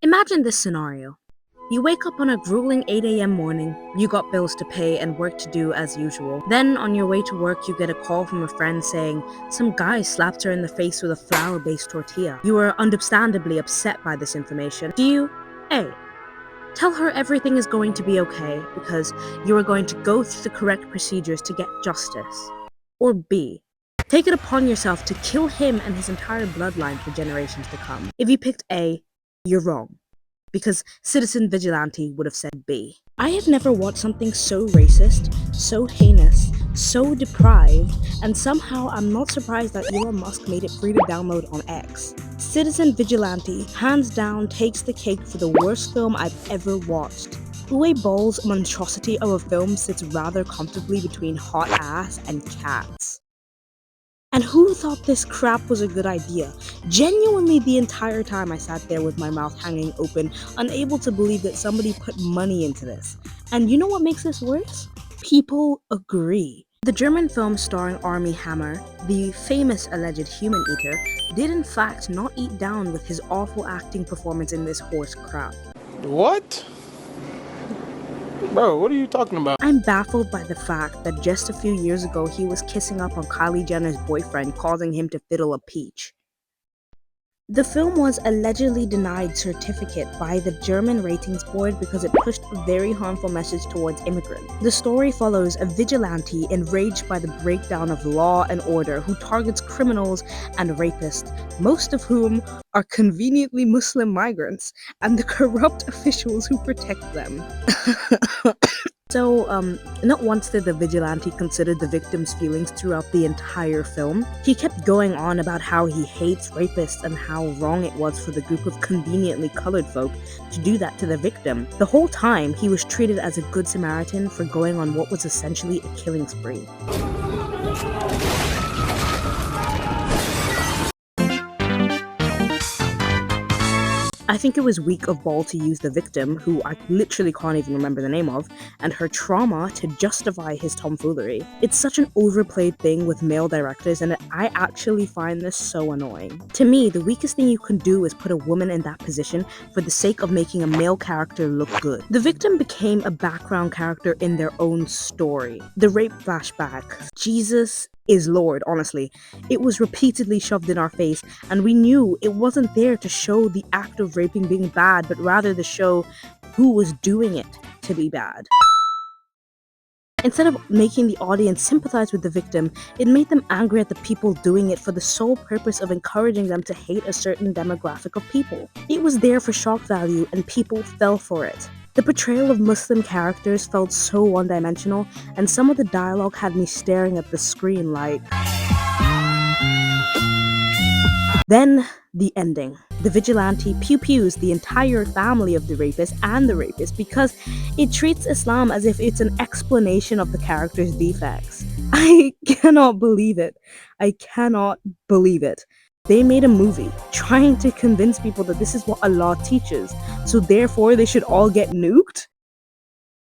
Imagine this scenario. You wake up on a grueling 8 a.m. morning, you got bills to pay and work to do as usual. Then, on your way to work, you get a call from a friend saying, some guy slapped her in the face with a flour-based tortilla. You are understandably upset by this information. Do you? A. Tell her everything is going to be okay because you are going to go through the correct procedures to get justice. Or B. Take it upon yourself to kill him and his entire bloodline for generations to come. If you picked A, you're wrong, because Citizen Vigilante would have said B. I have never watched something so racist, so heinous, so deprived, and somehow I'm not surprised that Elon Musk made it free to download on X. Citizen Vigilante, hands down, takes the cake for the worst film I've ever watched. Uwe Boll's monstrosity of a film sits rather comfortably between hot ass and cats. And who thought this crap was a good idea? Genuinely, the entire time I sat there with my mouth hanging open, unable to believe that somebody put money into this. And you know what makes this worse? People agree. The German film starring Armie Hammer, the famous alleged human eater, did in fact not eat down with his awful acting performance in this horse crap. What? Bro, what are you talking about? I'm baffled by the fact that just a few years ago he was kissing up on Kylie Jenner's boyfriend, causing him to fiddle a peach. The film was allegedly denied certificate by the German ratings board because it pushed a very harmful message towards immigrants. The story follows a vigilante enraged by the breakdown of law and order who targets criminals and rapists, most of whom are conveniently Muslim migrants, and the corrupt officials who protect them. So, not once did the vigilante consider the victim's feelings throughout the entire film. He kept going on about how he hates rapists and how wrong it was for the group of conveniently colored folk to do that to the victim. The whole time, he was treated as a good Samaritan for going on what was essentially a killing spree. I think it was weak of Ball to use the victim, who I literally can't even remember the name of, and her trauma to justify his tomfoolery. It's such an overplayed thing with male directors, and I actually find this so annoying. To me, the weakest thing you can do is put a woman in that position for the sake of making a male character look good. The victim became a background character in their own story. The rape flashback. Jesus is Lord, honestly. It was repeatedly shoved in our face, and we knew it wasn't there to show the act of raping being bad, but rather to show who was doing it to be bad. Instead of making the audience sympathize with the victim, it made them angry at the people doing it for the sole purpose of encouraging them to hate a certain demographic of people. It was there for shock value, and people fell for it. The portrayal of Muslim characters felt so one-dimensional, and some of the dialogue had me staring at the screen like... Then, the ending. The vigilante pew-pews the entire family of the rapist and the rapist because it treats Islam as if it's an explanation of the character's defects. I cannot believe it. I cannot believe it. They made a movie trying to convince people that this is what Allah teaches, so therefore they should all get nuked?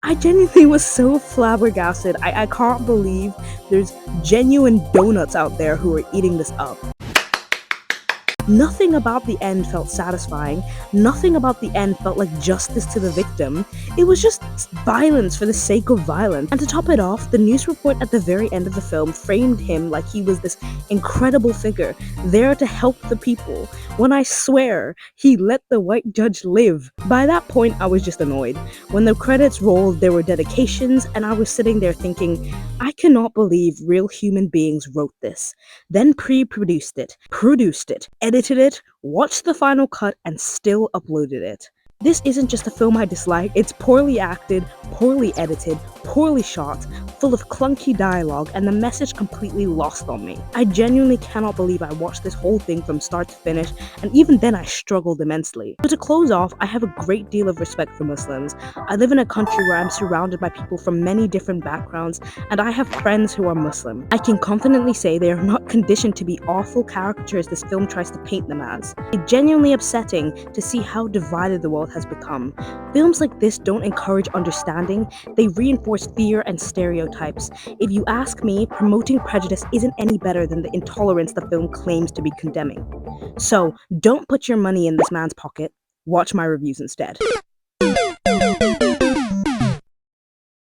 I genuinely was so flabbergasted. I can't believe there's genuine donuts out there who are eating this up. Nothing about the end felt satisfying. Nothing about the end felt like justice to the victim. It was just violence for the sake of violence. And to top it off, the news report at the very end of the film framed him like he was this incredible figure, there to help the people, when I swear he let the white judge live. By that point, I was just annoyed. When the credits rolled, there were dedications, and I was sitting there thinking, I cannot believe real human beings wrote this, then pre-produced it, produced it, edited it, watched the final cut, and still uploaded it. This isn't just a film I dislike, it's poorly acted, poorly edited, poorly shot, full of clunky dialogue, and the message completely lost on me. I genuinely cannot believe I watched this whole thing from start to finish, and even then I struggled immensely. So to close off, I have a great deal of respect for Muslims. I live in a country where I'm surrounded by people from many different backgrounds, and I have friends who are Muslim. I can confidently say they are not conditioned to be awful caricatures this film tries to paint them as. It's genuinely upsetting to see how divided the world has become. Films like this don't encourage understanding, they reinforce fear and stereotypes. If you ask me, promoting prejudice isn't any better than the intolerance the film claims to be condemning. So, don't put your money in this man's pocket. Watch my reviews instead.